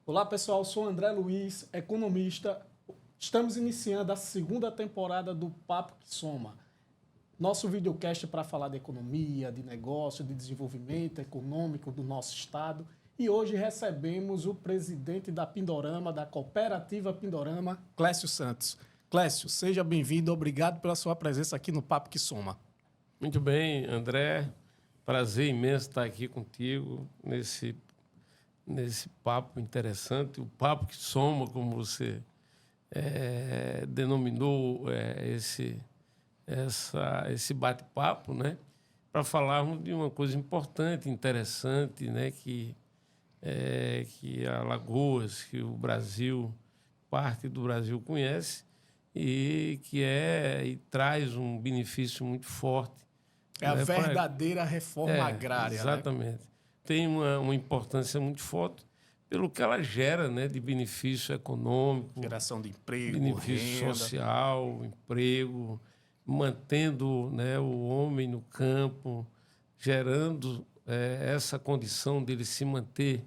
Olá pessoal, sou André Luiz, economista. Estamos iniciando a segunda temporada do Papo que Soma. Nosso videocast é para falar de economia, de negócio, de desenvolvimento econômico do nosso estado. E hoje recebemos o presidente da Pindorama, da Cooperativa Pindorama, Clécio Santos. Clécio, seja bem-vindo, obrigado pela sua presença aqui no Papo que Soma. Muito bem, André. Prazer imenso estar aqui contigo nesse papo interessante, o papo que soma, como você denominou esse bate-papo, né? Para falarmos de uma coisa importante, interessante, né? Que Alagoas, que o Brasil, parte do Brasil conhece e traz um benefício muito forte. É a verdadeira reforma agrária. Exatamente. Né? Tem uma importância muito forte pelo que ela gera, né, de benefício econômico, geração de emprego, benefício renda. social, emprego, mantendo, né, o homem no campo, gerando essa condição dele se manter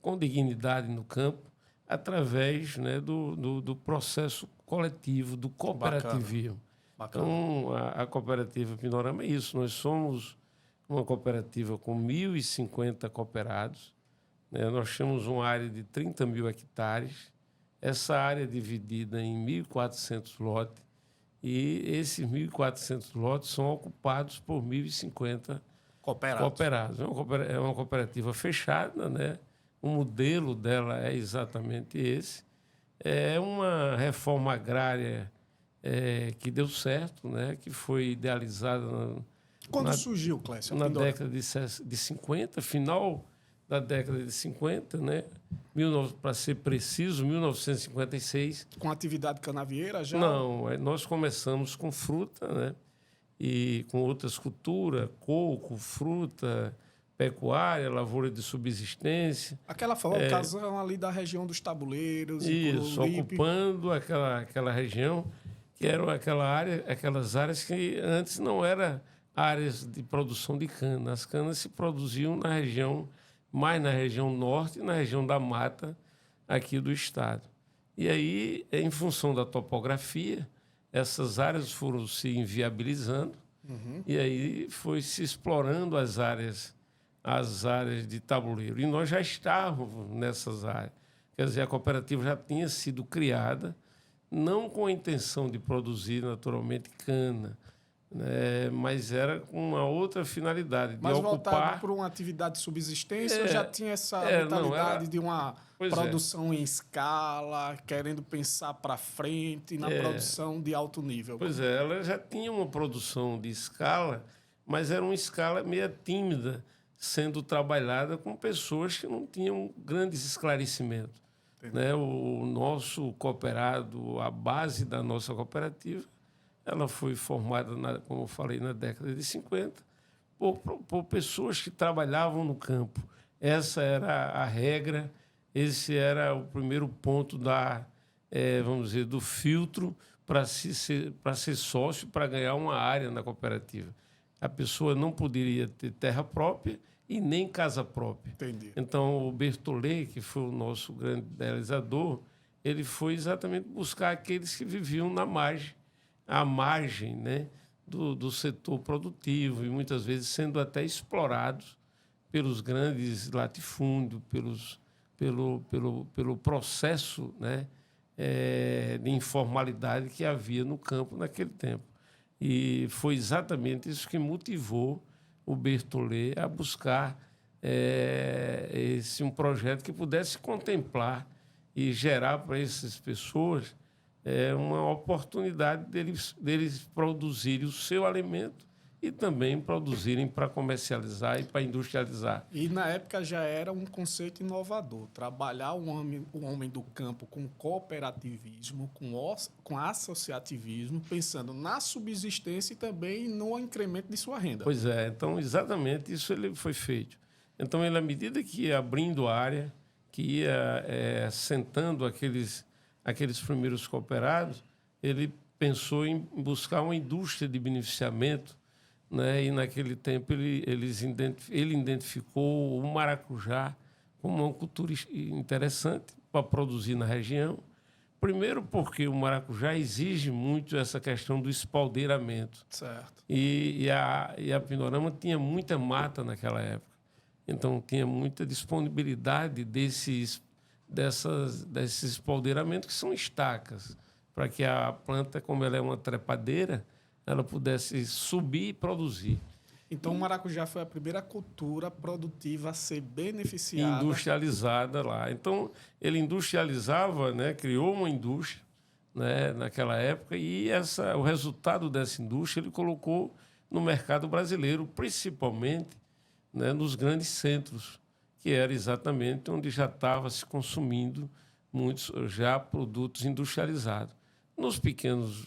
com dignidade no campo através, né, do processo coletivo, do cooperativismo. Bacana. Então, a Cooperativa Pindorama é isso. Nós somos uma cooperativa com 1.050 cooperados. Né? Nós temos uma área de 30 mil hectares. Essa área é dividida em 1.400 lotes. E esses 1.400 lotes são ocupados por 1.050 cooperados. É uma cooperativa fechada, né? O modelo dela é exatamente esse. É uma reforma agrária que deu certo, né? Que foi idealizada Quando surgiu, Clécio? Na década de 50, final da década de 50, né? Para ser preciso, 1956. Com atividade canavieira já? Não, nós começamos com fruta, né? E com outras culturas, coco, fruta, pecuária, lavoura de subsistência. Aquela ocasião ali da região dos tabuleiros. Isso, ocupando aquela região, que era aquelas áreas que antes não eram áreas de produção de cana. As canas se produziam mais na região norte e na região da mata aqui do estado. E aí, em função da topografia, essas áreas foram se inviabilizando e aí foi se explorando as áreas de tabuleiro. E nós já estávamos nessas áreas. Quer dizer, a cooperativa já tinha sido criada, não com a intenção de produzir naturalmente cana, mas era com uma outra finalidade. Mas voltado para uma atividade de subsistência, já tinha essa mentalidade de uma produção em escala, querendo pensar para frente na produção de alto nível. Pois é, ela já tinha uma produção de escala, mas era uma escala meio tímida, sendo trabalhada com pessoas que não tinham grandes esclarecimentos. Né? O nosso cooperado, a base da nossa cooperativa, ela foi formada, como eu falei, na década de 50, por pessoas que trabalhavam no campo. Essa era a regra, esse era o primeiro ponto vamos dizer, do filtro para ser sócio, para ganhar uma área na cooperativa. A pessoa não poderia ter terra própria e nem casa própria. Entendi. Então, o Bertollet, que foi o nosso grande idealizador, ele foi exatamente buscar aqueles que viviam à margem, né, do setor produtivo e muitas vezes sendo até explorados pelos grandes latifúndios, pelo processo, né, de informalidade que havia no campo naquele tempo. E foi exatamente isso que motivou o Bertollet a buscar um projeto que pudesse contemplar e gerar para essas pessoas uma oportunidade deles produzirem o seu alimento e também produzirem para comercializar e para industrializar. E na época já era um conceito inovador, trabalhar o homem do campo com cooperativismo, com associativismo, pensando na subsistência e também no incremento de sua renda. Pois é, então exatamente isso ele foi feito. Então ele, à medida que ia abrindo a área, que ia sentando aqueles primeiros cooperados, ele pensou em buscar uma indústria de beneficiamento, né? E naquele tempo ele identificou o maracujá como uma cultura interessante para produzir na região. Primeiro porque o maracujá exige muito essa questão do espaldeiramento. Certo. E a Pindorama tinha muita mata naquela época. Então tinha muita disponibilidade desses espaldeiramentos, que são estacas, para que a planta, como ela é uma trepadeira, ela pudesse subir e produzir. Então, o maracujá foi a primeira cultura produtiva a ser beneficiada. Industrializada lá. Então, ele industrializava, né, criou uma indústria, né, naquela época, e o resultado dessa indústria ele colocou no mercado brasileiro, principalmente, né, nos grandes centros, que era exatamente onde já estava se consumindo muitos já produtos industrializados. Nos pequenos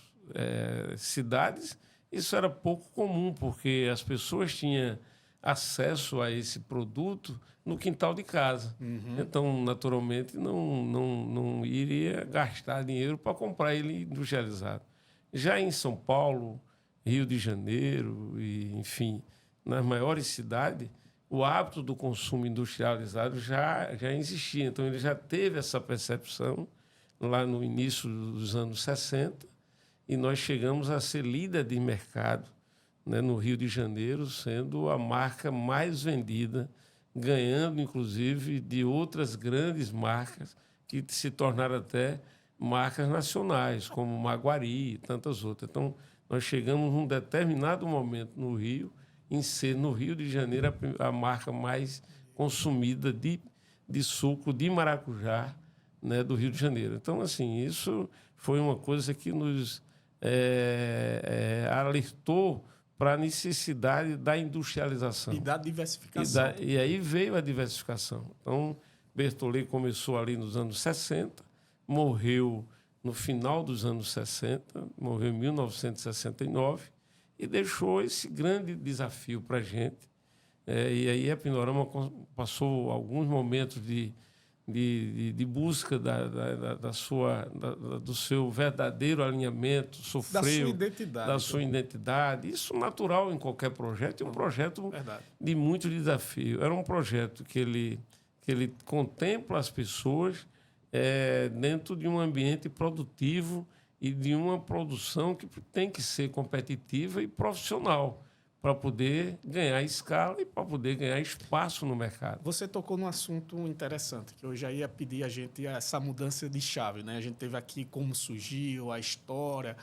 cidades, isso era pouco comum, porque as pessoas tinham acesso a esse produto no quintal de casa. Uhum. Então, naturalmente, não iria gastar dinheiro para comprar ele industrializado. Já em São Paulo, Rio de Janeiro, e, enfim, nas maiores cidades, o hábito do consumo industrializado já existia. Então, ele já teve essa percepção lá no início dos anos 60, e nós chegamos a ser líder de mercado, né, no Rio de Janeiro, sendo a marca mais vendida, ganhando, inclusive, de outras grandes marcas que se tornaram até marcas nacionais, como Maguari e tantas outras. Então, nós chegamos num determinado momento no Rio, em ser, no Rio de Janeiro, a marca mais consumida de suco de maracujá, né, do Rio de Janeiro. Então, assim, isso foi uma coisa que nos alertou para a necessidade da industrialização. E da diversificação. E aí veio a diversificação. Então, Bertollet começou ali nos anos 60, morreu no final dos anos 60, morreu em 1969, e deixou esse grande desafio para a gente. E aí a Pindorama passou alguns momentos de busca do seu verdadeiro alinhamento, sofreu da sua identidade. Isso natural em qualquer projeto, e um projeto de muito desafio. Era um projeto que ele contempla as pessoas dentro de um ambiente produtivo e de uma produção que tem que ser competitiva e profissional, para poder ganhar escala e para poder ganhar espaço no mercado. Você tocou num assunto interessante, que eu já ia pedir a gente essa mudança de chave, né? A gente teve aqui como surgiu, a história,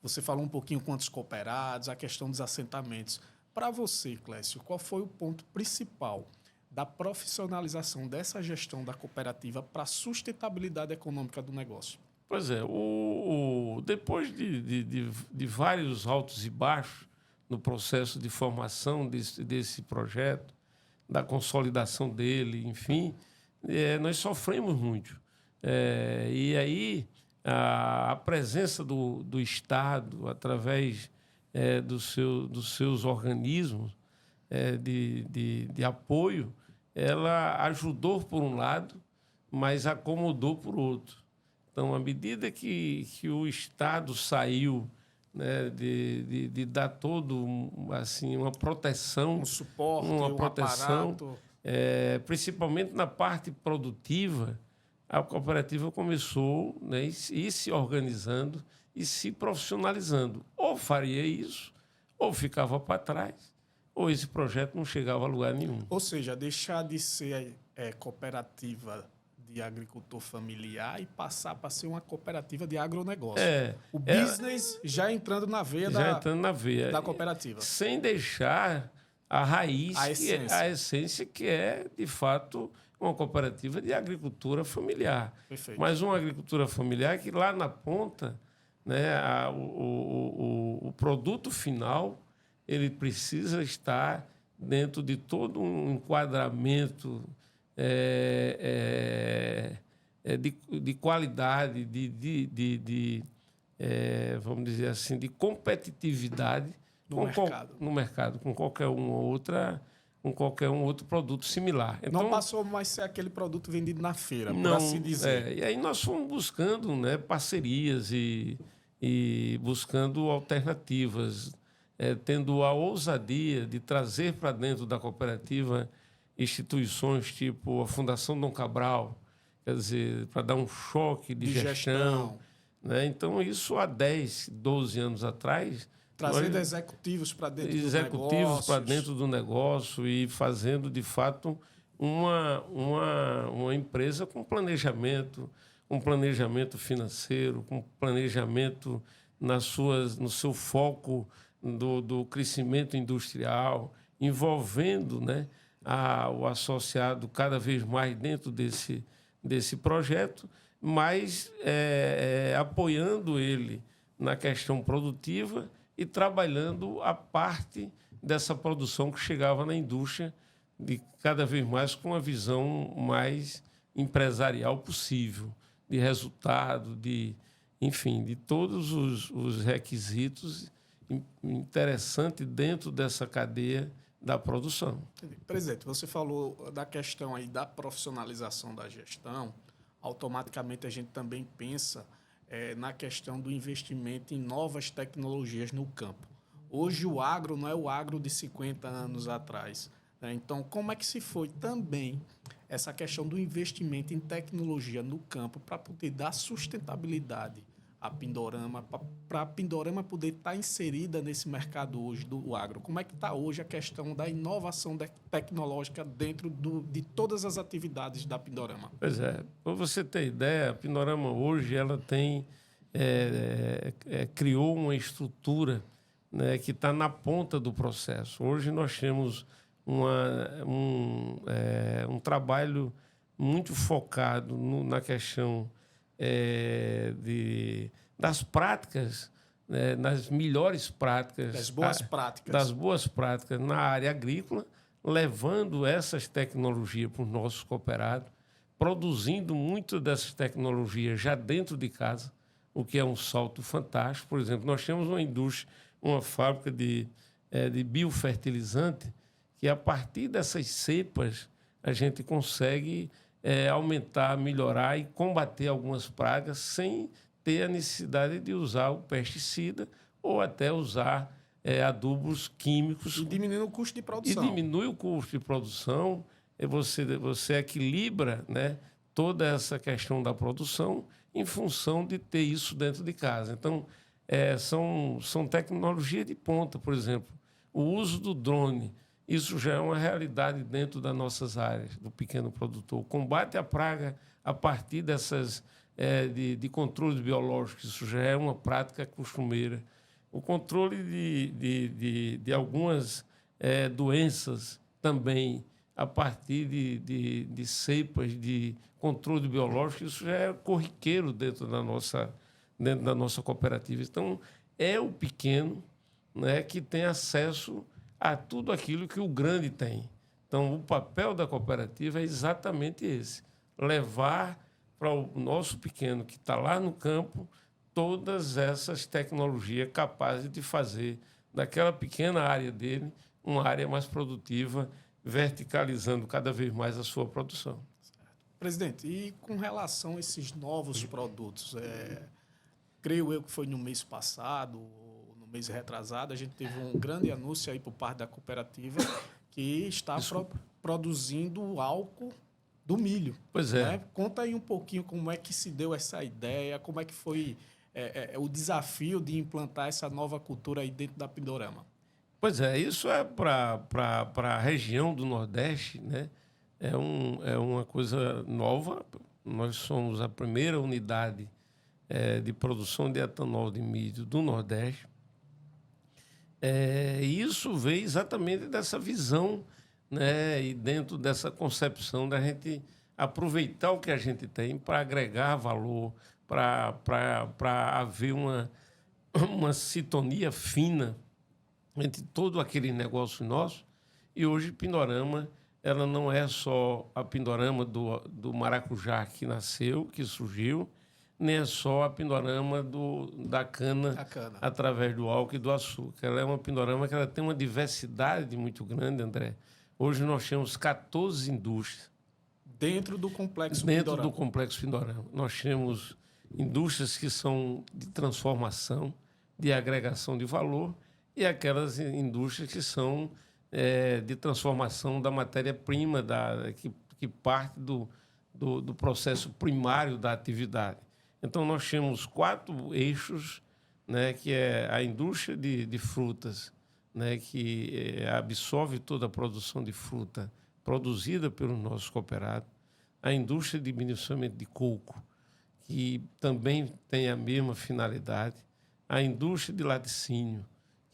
você falou um pouquinho quantos cooperados, a questão dos assentamentos. Para você, Clécio, qual foi o ponto principal da profissionalização dessa gestão da cooperativa para a sustentabilidade econômica do negócio? Pois é, depois de vários altos e baixos, no processo de formação desse projeto, da consolidação dele, enfim, nós sofremos muito. E aí a presença do Estado, através dos seus organismos de apoio, ela ajudou por um lado, mas acomodou por outro. Então, à medida que o Estado saiu, né, de dar todo assim uma proteção, um suporte, uma proteção, principalmente na parte produtiva, a cooperativa começou, né, ir se organizando e se profissionalizando. Ou faria isso, ou ficava para trás, ou esse projeto não chegava a lugar nenhum. Ou seja, deixar de ser cooperativa de agricultor familiar e passar para ser uma cooperativa de agronegócio. O business já entrando na veia da cooperativa. Sem deixar a raiz, a essência que é, de fato, uma cooperativa de agricultura familiar. Perfeito. Mas uma agricultura familiar que lá na ponta, né, o produto final ele precisa estar dentro de todo um enquadramento de qualidade, vamos dizer assim, de competitividade no mercado, com qualquer um outro produto similar. Então, não passou mais a ser aquele produto vendido na feira, por assim dizer. E aí nós fomos buscando, né, parcerias e buscando alternativas, tendo a ousadia de trazer para dentro da cooperativa instituições tipo a Fundação Dom Cabral, quer dizer, para dar um choque de gestão. Né? Então, isso há 10, 12 anos atrás... Trazendo executivos para dentro do negócio e fazendo, de fato, uma empresa com planejamento financeiro, com planejamento no seu foco do crescimento industrial, envolvendo, né, o associado cada vez mais dentro desse projeto, mas apoiando ele na questão produtiva e trabalhando a parte dessa produção que chegava na indústria de cada vez mais com uma visão mais empresarial possível, de resultado, enfim, de todos os requisitos interessantes dentro dessa cadeia da produção. Presidente, você falou da questão aí da profissionalização da gestão. Automaticamente a gente também pensa na questão do investimento em novas tecnologias no campo. Hoje o agro não é o agro de 50 anos atrás. Né? Então, como é que se foi também essa questão do investimento em tecnologia no campo para poder dar sustentabilidade à Pindorama, para a Pindorama poder estar inserida nesse mercado hoje do agro? Como é que está hoje a questão da inovação tecnológica dentro de todas as atividades da Pindorama? Pois é, para você ter ideia, a Pindorama hoje ela criou uma estrutura, né, que está na ponta do processo. Hoje nós temos um trabalho muito focado na questão das práticas, né, nas melhores práticas. Das boas práticas na área agrícola, levando essas tecnologias para os nossos cooperados, produzindo muitas dessas tecnologias já dentro de casa, o que é um salto fantástico. Por exemplo, nós temos uma indústria, uma fábrica de biofertilizante, que a partir dessas cepas a gente consegue aumentar, melhorar e combater algumas pragas sem ter a necessidade de usar o pesticida ou até usar adubos químicos. E diminuindo o custo de produção. E diminui o custo de produção, você equilibra, né, toda essa questão da produção em função de ter isso dentro de casa. Então, são tecnologias de ponta, por exemplo. O uso do drone, isso já é uma realidade dentro das nossas áreas, do pequeno produtor. O combate à praga a partir dessas de controles biológicos, isso já é uma prática costumeira. O controle de algumas doenças também, a partir de cepas de controle biológico, isso já é corriqueiro dentro da nossa cooperativa. Então, é o pequeno, né, que tem acesso a tudo aquilo que o grande tem. Então, o papel da cooperativa é exatamente esse: levar para o nosso pequeno, que está lá no campo, todas essas tecnologias capazes de fazer daquela pequena área dele uma área mais produtiva, verticalizando cada vez mais a sua produção. Presidente, e com relação a esses novos produtos, creio eu que foi no mês passado, no mês retrasado, a gente teve um grande anúncio aí por parte da cooperativa que está produzindo álcool do milho. Pois é. Né? Conta aí um pouquinho como é que se deu essa ideia, como é que foi o desafio de implantar essa nova cultura aí dentro da Pindorama. Pois é, isso é para a região do Nordeste, né? É uma coisa nova. Nós somos a primeira unidade de produção de etanol de milho do Nordeste. E isso veio exatamente dessa visão, né? E dentro dessa concepção da gente aproveitar o que a gente tem para agregar valor, para haver uma sintonia fina entre todo aquele negócio nosso. E hoje Pindorama, ela não é só a Pindorama do maracujá que nasceu, que surgiu, nem é só a Pindorama da cana, através do álcool e do açúcar. Ela é uma Pindorama que ela tem uma diversidade muito grande, André. Hoje nós temos 14 indústrias. Dentro do complexo Dentro Pindorama. do complexo Pindorama. Nós temos indústrias que são de transformação, de agregação de valor, e aquelas indústrias que são de transformação da matéria-prima, que parte do processo primário da atividade. Então, nós temos 4 eixos, né, que é a indústria de frutas, né, que absorve toda a produção de fruta produzida pelos nossos cooperados, a indústria de beneficiamento de coco, que também tem a mesma finalidade, a indústria de laticínio,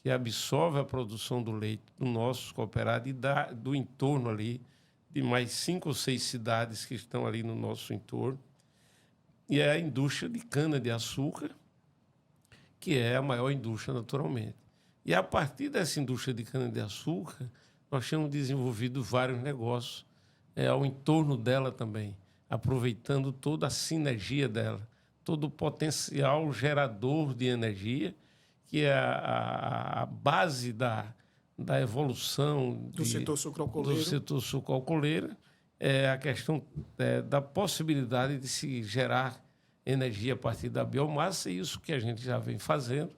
que absorve a produção do leite do nosso cooperado e do entorno ali, de mais 5 ou 6 cidades que estão ali no nosso entorno, e é a indústria de cana-de-açúcar, que é a maior indústria naturalmente. E a partir dessa indústria de cana-de-açúcar, nós temos desenvolvido vários negócios ao entorno dela também, aproveitando toda a sinergia dela, todo o potencial gerador de energia, que é a base da evolução do setor sucroalcooleiro, é a questão da possibilidade de se gerar energia a partir da biomassa, e isso que a gente já vem fazendo.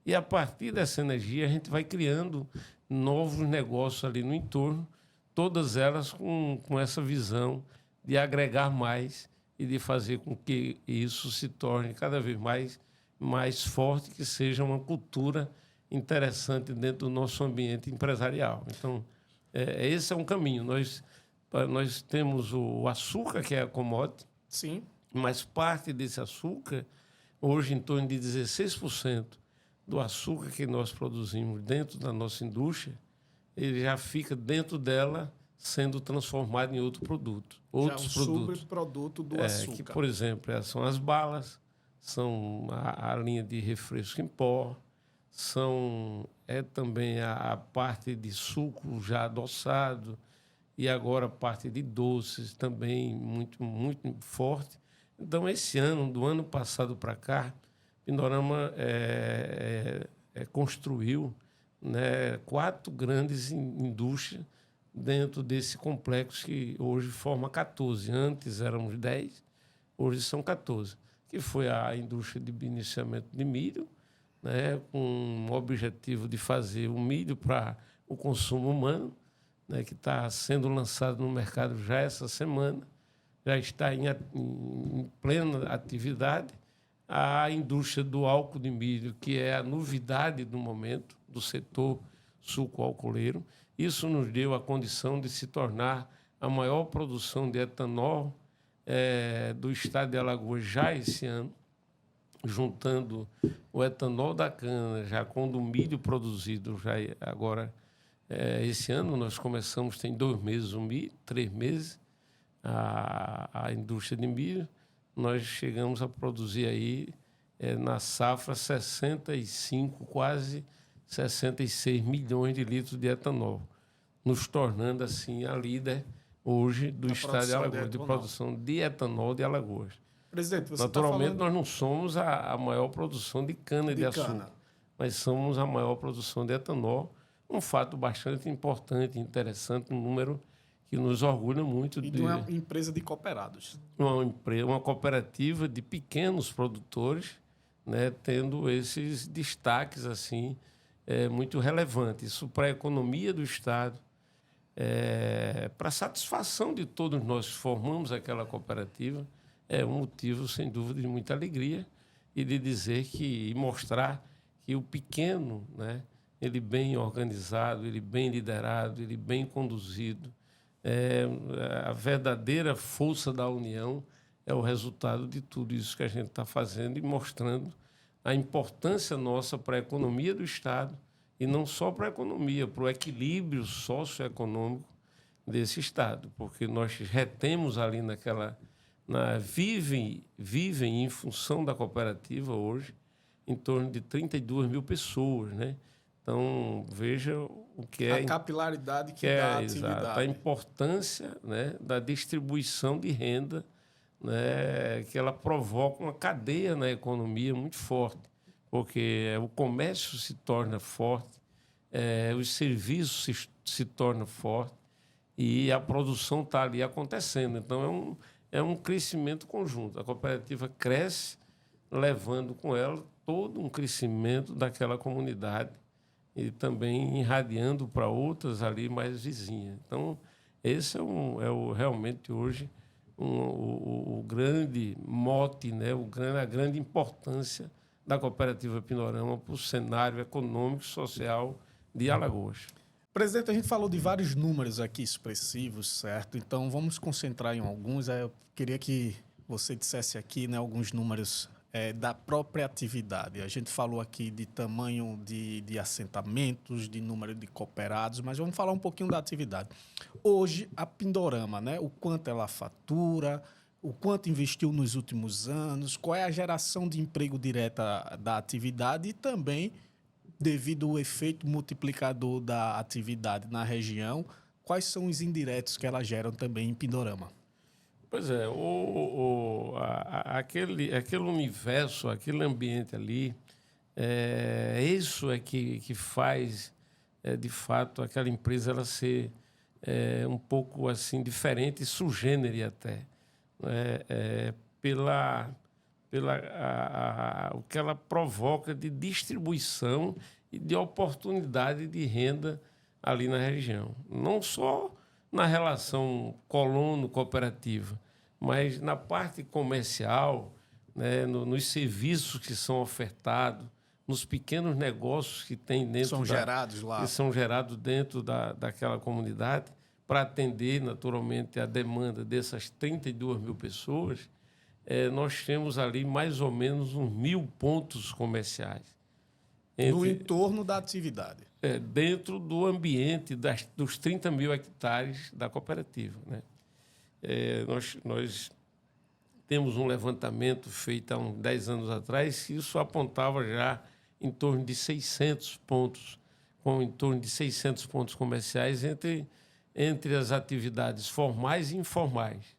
E, a partir dessa energia, a gente vai criando novos negócios ali no entorno, todas elas com essa visão de agregar mais e de fazer com que isso se torne cada vez mais forte, que seja uma cultura interessante dentro do nosso ambiente empresarial. Então, esse é um caminho. Nós temos o açúcar, que é a commodity, sim, mas parte desse açúcar, hoje em torno de 16% do açúcar que nós produzimos dentro da nossa indústria, ele já fica dentro dela sendo transformado em outro produto. Outros produtos. Subproduto do açúcar. Que, por exemplo, são as balas, são a linha de refresco em pó, também a parte de suco já adoçado, e agora a parte de doces também muito, muito forte. Então, esse ano, do ano passado para cá, Pindorama construiu, né, 4 grandes indústrias dentro desse complexo que hoje forma 14. Antes éramos 10, hoje são 14. Que foi a indústria de beneficiamento de milho, né, com o objetivo de fazer o milho para o consumo humano, né, que está sendo lançado no mercado já essa semana, já está em plena atividade. A indústria do álcool de milho, que é a novidade do momento do setor sucroalcooleiro. Isso nos deu a condição de se tornar a maior produção de etanol do estado de Alagoas já esse ano, juntando o etanol da cana já com o do milho produzido já agora. Esse ano nós começamos, tem 2 meses o milho, 3 meses, a indústria de milho. Nós chegamos a produzir aí, na safra, 65, quase 66 milhões de litros de etanol, nos tornando, assim, a líder hoje do estado de Alagoas, de produção de etanol de Alagoas. Presidente, você naturalmente, nós não somos a maior produção de cana-de-açúcar, mas somos a maior produção de etanol, um fato bastante importante, interessante, um número que nos orgulha muito. E de uma empresa de cooperados. Uma cooperativa de pequenos produtores, né, tendo esses destaques assim, muito relevantes. Isso para a economia do Estado, para a satisfação de todos nós que formamos aquela cooperativa, é um motivo, sem dúvida, de muita alegria e de dizer e mostrar que o pequeno, né, ele bem organizado, ele bem liderado, ele bem conduzido, a verdadeira força da união é o resultado de tudo isso que a gente está fazendo e mostrando a importância nossa para a economia do Estado e não só para a economia, para o equilíbrio socioeconômico desse Estado, porque nós retemos ali vivem em função da cooperativa hoje em torno de 32 mil pessoas, né? Então, veja o que A é... capilaridade que dá a exato, atividade. a importância, né, da distribuição de renda, né, que ela provoca uma cadeia na economia muito forte, porque o comércio se torna forte, os serviços se tornam fortes e a produção está ali acontecendo. Então, é um crescimento conjunto. A cooperativa cresce, levando com ela todo um crescimento daquela comunidade e também irradiando para outras ali mais vizinhas. Então, esse realmente hoje o grande mote, né? A grande importância da cooperativa Pindorama para o cenário econômico e social de Alagoas. Presidente, a gente falou de vários números aqui expressivos, certo? Então, vamos concentrar em alguns. Eu queria que você dissesse aqui, né, alguns números da própria atividade. A gente falou aqui de tamanho de assentamentos, de número de cooperados, mas vamos falar um pouquinho da atividade. Hoje, a Pindorama, né, o quanto ela fatura, o quanto investiu nos últimos anos, qual é a geração de emprego direta da atividade e também, devido ao efeito multiplicador da atividade na região, quais são os indiretos que ela gera também em Pindorama? Pois é, aquele universo, aquele ambiente ali, isso é que faz, de fato, aquela empresa ela ser um pouco assim diferente, sui generis até, o que ela provoca de distribuição e de oportunidade de renda ali na região. Não só na relação colono-cooperativa, mas na parte comercial, né, nos serviços que são ofertados, nos pequenos negócios que tem dentro que são gerados dentro daquela comunidade, para atender naturalmente a demanda dessas 32 mil pessoas. Nós temos ali mais ou menos uns 1.000 pontos comerciais. No entorno da atividade. Dentro do ambiente dos 30 mil hectares da cooperativa, né? Nós temos um levantamento feito há uns 10 anos atrás, e isso apontava já em torno de 600 pontos, com em torno de 600 pontos comerciais entre as atividades formais e informais.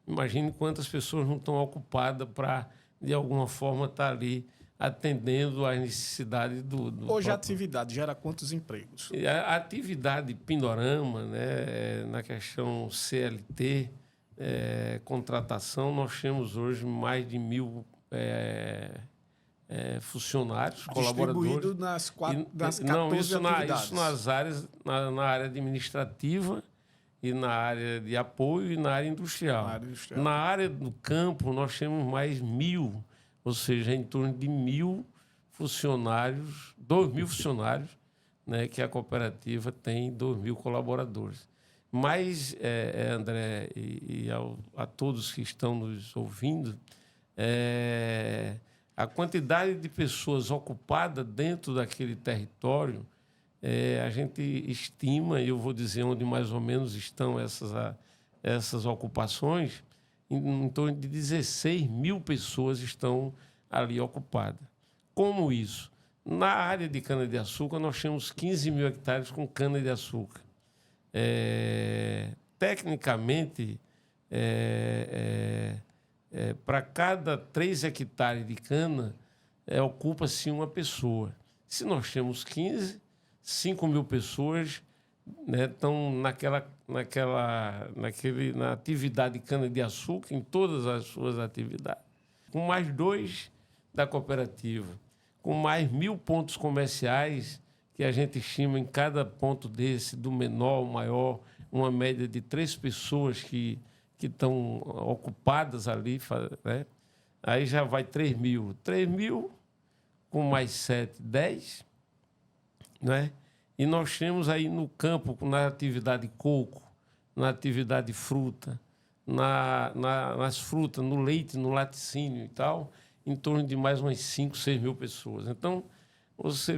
Imagine quantas pessoas não estão ocupadas para, de alguma forma, estar ali atendendo às necessidades do Hoje próprio... a atividade gera quantos empregos? A atividade Pindorama, né, na questão CLT, contratação, nós temos hoje mais de 1.000 funcionários, colaboradores. Distribuído nas 14 não, atividades. Isso nas áreas, na área administrativa e na área de apoio e na área industrial. Na área do campo, nós temos mais 1.000, ou seja, em torno de 1.000 funcionários, 2.000 funcionários, né, que a cooperativa tem 2.000 colaboradores. Mas, André, a todos que estão nos ouvindo, a quantidade de pessoas ocupadas dentro daquele território, a gente estima, e eu vou dizer onde mais ou menos estão essas ocupações, em torno de 16 mil pessoas estão ali ocupadas. Como isso? Na área de cana-de-açúcar, nós temos 15 mil hectares com cana-de-açúcar. Tecnicamente, para cada 3 hectares de cana, ocupa-se uma pessoa. Se nós temos 15, 5 mil pessoas, né, estão na atividade de cana-de-açúcar, em todas as suas atividades. Com mais 2 da cooperativa, com mais 1.000 pontos comerciais, que a gente estima em cada ponto desse, do menor ao maior, uma média de 3 pessoas que estão ocupadas ali, né? Aí já vai 3.000. 3.000 com mais 7, 10, né? E nós temos aí no campo, na atividade coco, na atividade fruta, nas frutas, no leite, no laticínio e tal, em torno de mais umas 5, 6 mil pessoas. Então, você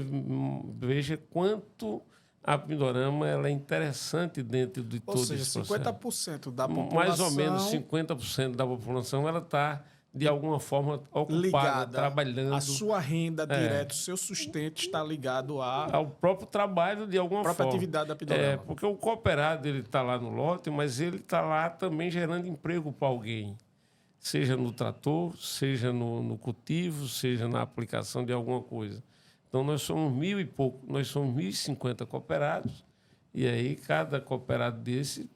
veja quanto a Pindorama ela é interessante dentro de todo esse processo. Ou seja, 50% da população... Mais ou menos 50% da população ela está de alguma forma ocupada, ligada, trabalhando. a sua renda direta, o seu sustento está ligado ao próprio trabalho de alguma própria forma. atividade da Pindorama. Porque o cooperado ele está lá no lote, mas ele está lá também gerando emprego para alguém, seja no trator, seja no cultivo, seja na aplicação de alguma coisa. Então, nós somos 1.000 e pouco, nós somos 1.050 cooperados, e aí cada cooperado desse,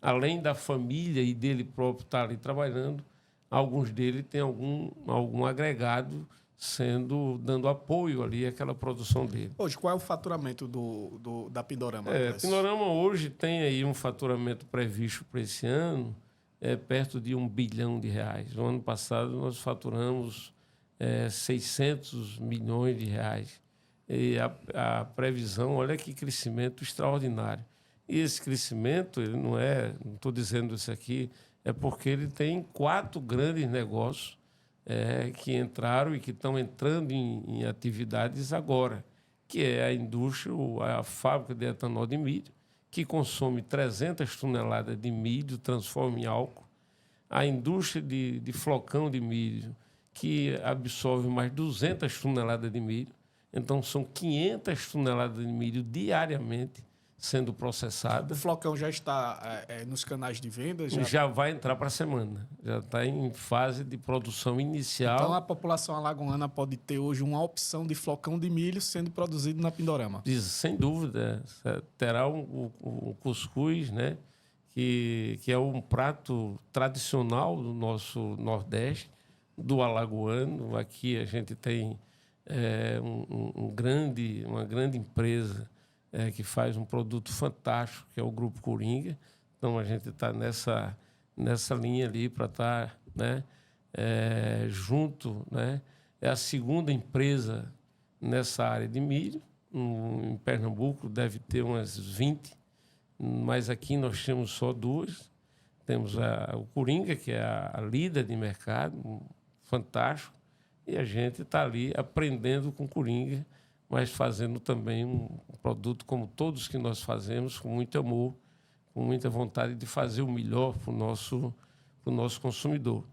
além da família e dele próprio estar ali trabalhando, alguns dele têm algum agregado dando apoio ali àquela produção dele. Hoje, qual é o faturamento da Pindorama? A Pindorama hoje tem aí um faturamento previsto para esse ano perto de R$1 bilhão. No ano passado, nós faturamos 600 milhões de reais. E a previsão, olha que crescimento extraordinário. E esse crescimento, ele não estou dizendo isso aqui, é porque ele tem 4 grandes negócios que entraram e que estão entrando em atividades agora, que é a indústria, a fábrica de etanol de milho, que consome 300 toneladas de milho, transforma em álcool, a indústria de flocão de milho, que absorve mais 200 toneladas de milho. Então, são 500 toneladas de milho diariamente sendo processada. O flocão já está nos canais de venda? Já vai entrar para a semana. Já está em fase de produção inicial. Então, a população alagoana pode ter hoje uma opção de flocão de milho sendo produzido na Pindorama? Sem dúvida. Terá o cuscuz, né? Que é um prato tradicional do nosso Nordeste, do alagoano. Aqui a gente tem uma grande empresa que faz um produto fantástico, que é o Grupo Coringa. Então, a gente está nessa linha ali para estar junto. Né? É a segunda empresa nessa área de milho. Em Pernambuco deve ter umas 20, mas aqui nós temos só 2. Temos o Coringa, que é a líder de mercado, fantástico, e a gente está ali aprendendo com o Coringa, mas fazendo também um produto como todos que nós fazemos, com muito amor, com muita vontade de fazer o melhor para o nosso consumidor.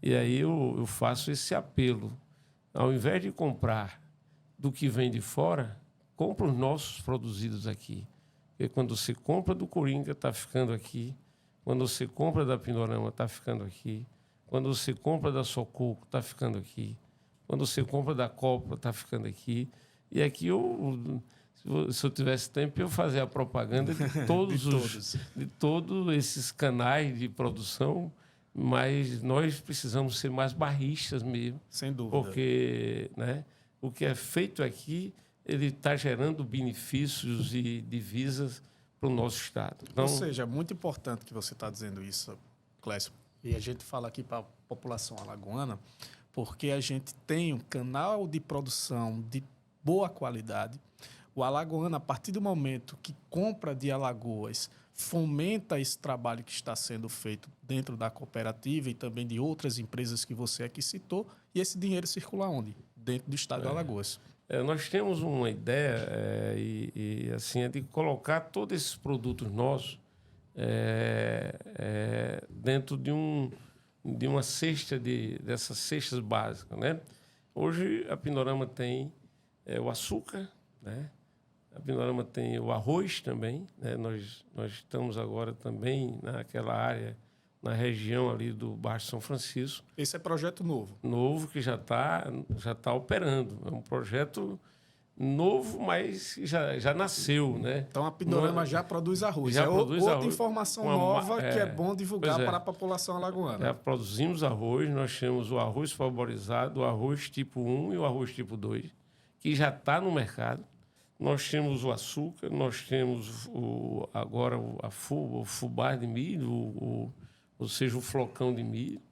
E aí eu faço esse apelo. Ao invés de comprar do que vem de fora, compra os nossos produzidos aqui. Porque quando você compra do Coringa, está ficando aqui. Quando você compra da Pindorama, está ficando aqui. Quando você compra da Sococo, está ficando aqui. Quando você compra da Copa, está ficando aqui. E aqui, se eu tivesse tempo, eu fazia a propaganda de todos esses canais de produção, mas nós precisamos ser mais barristas mesmo. Sem dúvida. Porque o que é feito aqui, ele está gerando benefícios e divisas para o nosso Estado. Então, ou seja, é muito importante que você está dizendo isso, Clécio. E a gente fala aqui para a população alagoana, porque a gente tem um canal de produção de boa qualidade. O alagoano, a partir do momento que compra de Alagoas, fomenta esse trabalho que está sendo feito dentro da cooperativa e também de outras empresas que você aqui citou, e esse dinheiro circula onde? Dentro do estado de Alagoas. Nós temos uma ideia assim, de colocar todos esses produtos nossos dentro de uma cesta dessas cestas básicas, né? Hoje a Pindorama tem o açúcar, né? A Pindorama tem o arroz também, né? Nós estamos agora também naquela área, na região ali do Baixo São Francisco. Esse é projeto novo? Novo, que já tá operando. É um projeto novo, mas já nasceu, né? Então, a Pindorama já produz arroz. Já produz outra arroz. Informação nova que é bom divulgar para a população alagoana. Já produzimos arroz, nós temos o arroz saborizado, o arroz tipo 1 e o arroz tipo 2, que já está no mercado. Nós temos o açúcar, nós temos agora o fubá de milho, ou seja, o flocão de milho.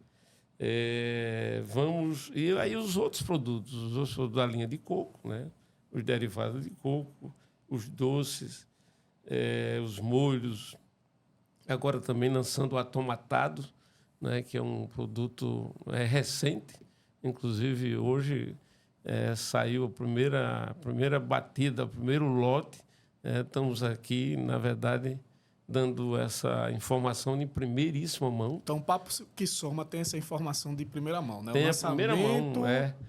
E aí os outros produtos da linha de coco, né? Os derivados de coco, os doces, os molhos. Agora também lançando o atomatado, né? Que é um produto recente. Inclusive, hoje saiu a primeira batida, o primeiro lote. Estamos aqui, na verdade, dando essa informação em primeiríssima mão. Então, o Papo que Soma tem essa informação de primeira mão, né? Tem O a primeira mão,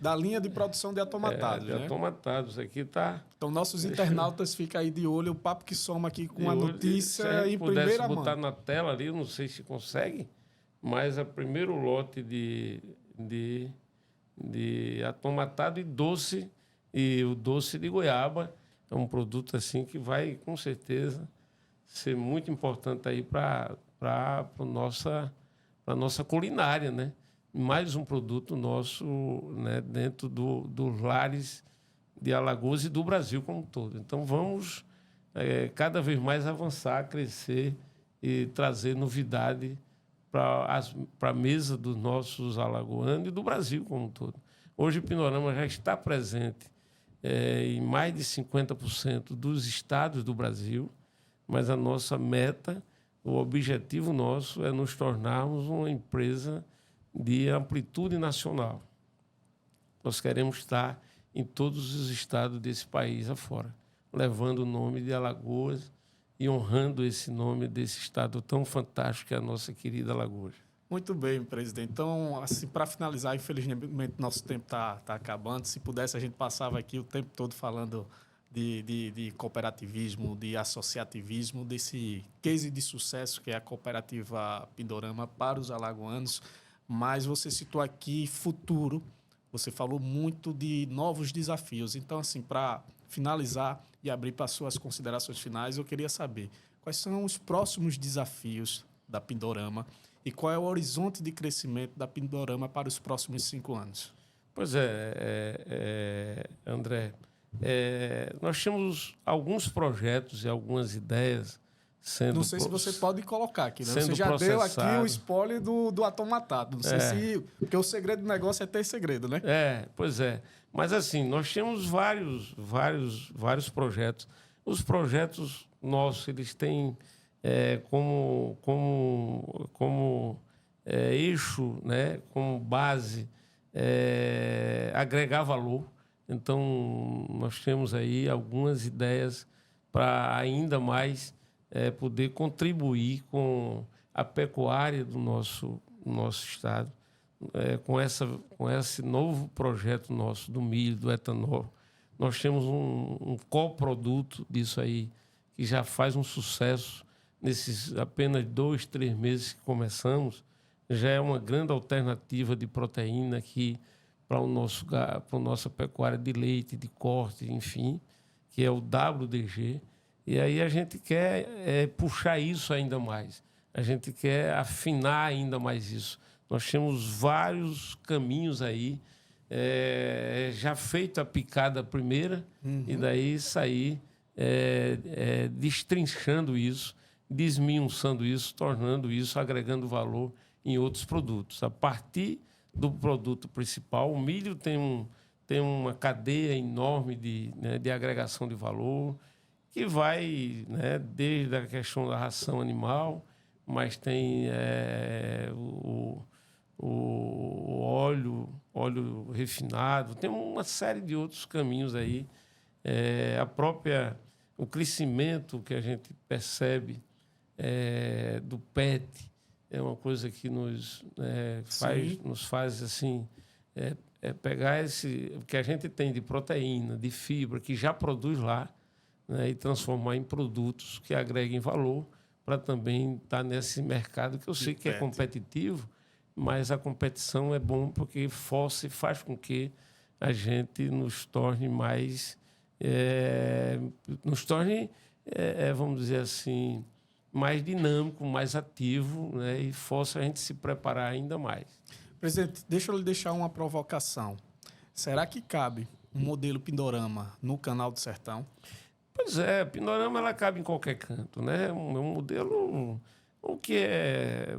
da linha de produção de atomatados, de né? atomatados. Aqui está... Então, nossos internautas ficam aí de olho, o Papo que Soma aqui com a notícia se a gente em primeira mão. botar na tela ali, eu não sei se consegue, mas o primeiro lote de atomatado e o doce de goiaba é um produto assim que vai, com certeza, ser muito importante aí para a nossa culinária, né? Mais um produto nosso, né, dentro dos lares de Alagoas e do Brasil como um todo. Então, vamos cada vez mais avançar, crescer e trazer novidade para a mesa dos nossos alagoanos e do Brasil como um todo. Hoje, o Pindorama já está presente em mais de 50% dos estados do Brasil, mas a nossa meta, o objetivo nosso é nos tornarmos uma empresa de amplitude nacional. Nós queremos estar em todos os estados desse país afora, levando o nome de Alagoas e honrando esse nome desse estado tão fantástico que é a nossa querida Alagoas. Muito bem, presidente. Então, assim, para finalizar, infelizmente, nosso tempo está acabando. Se pudesse, a gente passava aqui o tempo todo falando de cooperativismo, de associativismo, desse case de sucesso que é a cooperativa Pindorama para os alagoanos. Mas você citou aqui futuro, você falou muito de novos desafios. Então, assim, para finalizar e abrir para as suas considerações finais, eu queria saber quais são os próximos desafios da Pindorama e qual é o horizonte de crescimento da Pindorama para os próximos 5 anos. Pois André, nós temos alguns projetos e algumas ideias sendo... Não sei se você pode colocar aqui, né? Você já processado. deu aqui o spoiler do atomatado. Não sei se... Porque o segredo do negócio é ter segredo, né? Pois é. Mas, assim, nós temos vários projetos. Os projetos nossos, eles têm como eixo, né, como base, agregar valor. Então, nós temos aí algumas ideias para ainda mais poder contribuir com a pecuária do nosso estado, com esse novo projeto nosso do milho, do etanol. Nós temos um coproduto disso aí, que já faz um sucesso nesses apenas 2, 3 meses que começamos. Já é uma grande alternativa de proteína aqui para a nossa pecuária de leite, de corte, enfim, que é o WDG. E aí a gente quer puxar isso ainda mais. A gente quer afinar ainda mais isso. Nós temos vários caminhos aí, já feito a picada primeira, e daí sair destrinchando isso, desmiuçando isso, tornando isso, agregando valor em outros produtos. A partir do produto principal, o milho tem uma cadeia enorme de agregação de valor, que vai, né, desde a questão da ração animal, mas tem o óleo refinado, tem uma série de outros caminhos aí. O crescimento que a gente percebe do PET é uma coisa que nos faz assim, pegar o que a gente tem de proteína, de fibra, que já produz lá, né, e transformar em produtos que agreguem valor para também estar nesse mercado que eu sei que é competitivo, mas a competição é bom porque força e faz com que a gente nos torne mais, vamos dizer assim, mais dinâmico, mais ativo, né, e força a gente se preparar ainda mais. Presidente, deixa eu lhe deixar uma provocação. Será que cabe um modelo Pindorama no Canal do Sertão? Pois é, a Pindorama ela cabe em qualquer canto, né? Um modelo, o que é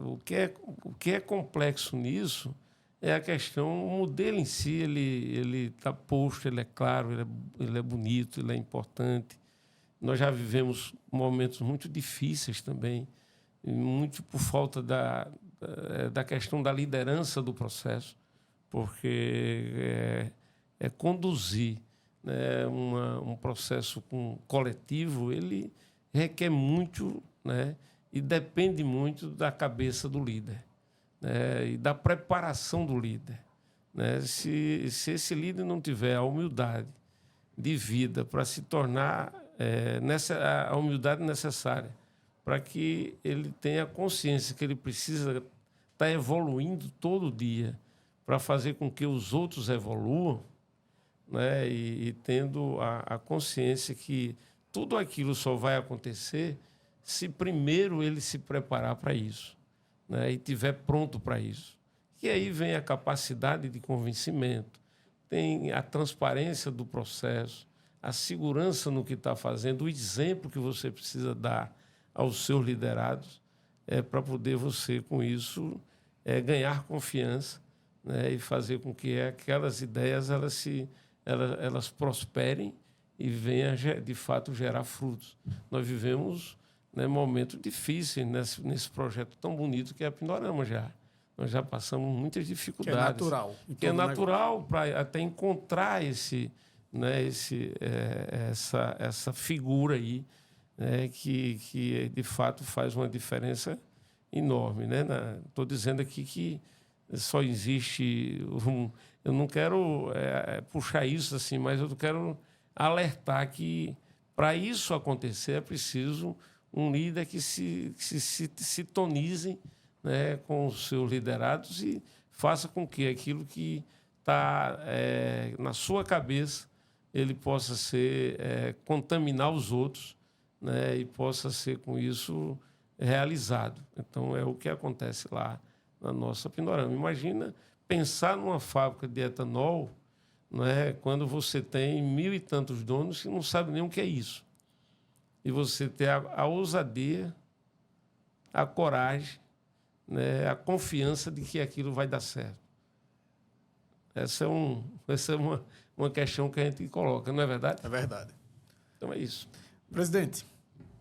complexo nisso é a questão, o modelo em si, ele está posto, ele é claro, ele é bonito, ele é importante. Nós já vivemos momentos muito difíceis também, muito por falta da questão da liderança do processo, porque conduzir, né, um processo coletivo, ele requer muito, né, e depende muito da cabeça do líder, né? E da preparação do líder, né? Se esse líder não tiver a humildade de vida para se tornar a humildade necessária para que ele tenha consciência que ele precisa estar evoluindo todo dia para fazer com que os outros evoluam, né? E tendo a consciência que tudo aquilo só vai acontecer se primeiro ele se preparar para isso, né? E estiver pronto para isso. E aí vem a capacidade de convencimento, tem a transparência do processo, a segurança no que está fazendo, o exemplo que você precisa dar aos seus liderados para poder você, com isso, ganhar confiança, né? E fazer com que aquelas ideias elas prosperem e venham, de fato, gerar frutos. Nós vivemos, né, momentos difíceis nesse projeto tão bonito que é a Pindorama já. Nós já passamos muitas dificuldades. Que é natural. Que é natural para até encontrar né, essa figura aí, né, que de fato faz uma diferença enorme, né? Estou dizendo aqui que só existe eu não quero puxar isso assim, mas eu quero alertar que para isso acontecer é preciso um líder que se sintonize, né, com os seus liderados e faça com que aquilo que está na sua cabeça ele possa contaminar os outros, né, e possa ser com isso realizado. Então é o que acontece lá na nossa Pindorama. Imagina pensar numa fábrica de etanol, né, quando você tem 1.000 e tantos donos que não sabem nem o que é isso. E você ter a ousadia, a coragem, né, a confiança de que aquilo vai dar certo. Essa é uma questão que a gente coloca, não é verdade? É verdade. Então é isso. Presidente,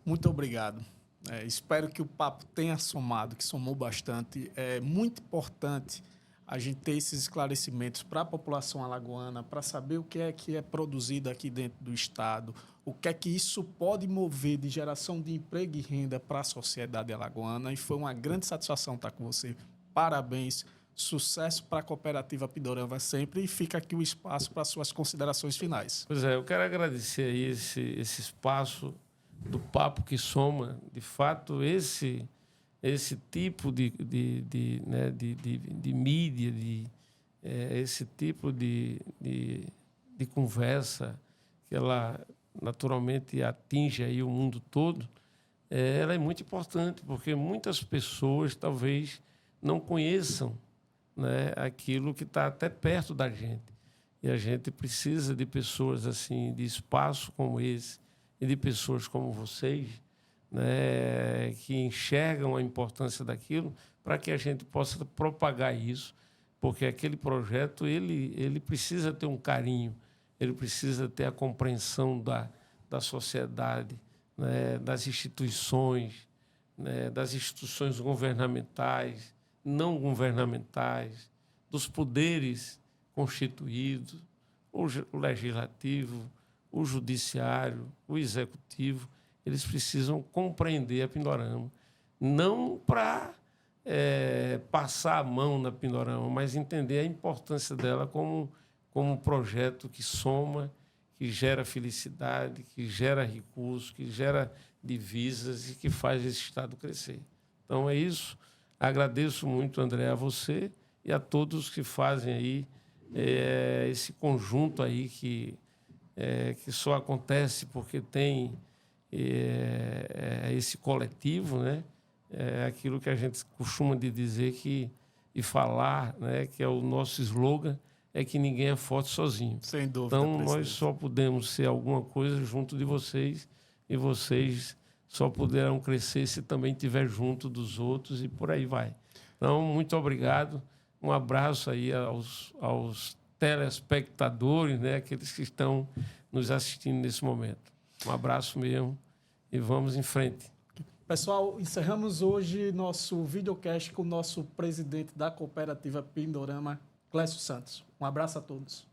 muito obrigado. Espero que o papo tenha somado, que somou bastante. É muito importante a gente ter esses esclarecimentos para a população alagoana, para saber o que é produzido aqui dentro do Estado, o que é que isso pode mover de geração de emprego e renda para a sociedade alagoana. E foi uma grande satisfação estar com você. Parabéns, sucesso para a Cooperativa Pindorama sempre. E fica aqui o espaço para suas considerações finais. Pois é, eu quero agradecer aí esse espaço do Papo que Soma. De fato, esse tipo de mídia, esse tipo de conversa, que ela naturalmente atinge aí o mundo todo, ela é muito importante, porque muitas pessoas talvez não conheçam, né, aquilo que está até perto da gente. E a gente precisa de pessoas assim, de espaço como esse, e de pessoas como vocês, né, que enxergam a importância daquilo, para que a gente possa propagar isso, porque aquele projeto ele precisa ter um carinho, ele precisa ter a compreensão da sociedade, né, das instituições, né, das instituições governamentais, não governamentais, dos poderes constituídos, o legislativo, o judiciário, o executivo. Eles precisam compreender a Pindorama, não para passar a mão na Pindorama, mas entender a importância dela como um projeto que soma, que gera felicidade, que gera recursos, que gera divisas e que faz esse Estado crescer. Então é isso. Agradeço muito, André, a você e a todos que fazem aí esse conjunto aí que só acontece porque tem esse coletivo, né? Aquilo que a gente costuma de dizer e falar, né? Que é o nosso slogan, é que ninguém é forte sozinho. Sem dúvida, então, presidente. nós só podemos ser alguma coisa junto de vocês e vocês só poderão crescer se também estiver junto dos outros e por aí vai. Então, muito obrigado. Um abraço aí aos telespectadores, né? Aqueles que estão nos assistindo nesse momento. Um abraço mesmo e vamos em frente. Pessoal, encerramos hoje nosso videocast com o nosso presidente da Cooperativa Pindorama, Clécio Santos. Um abraço a todos.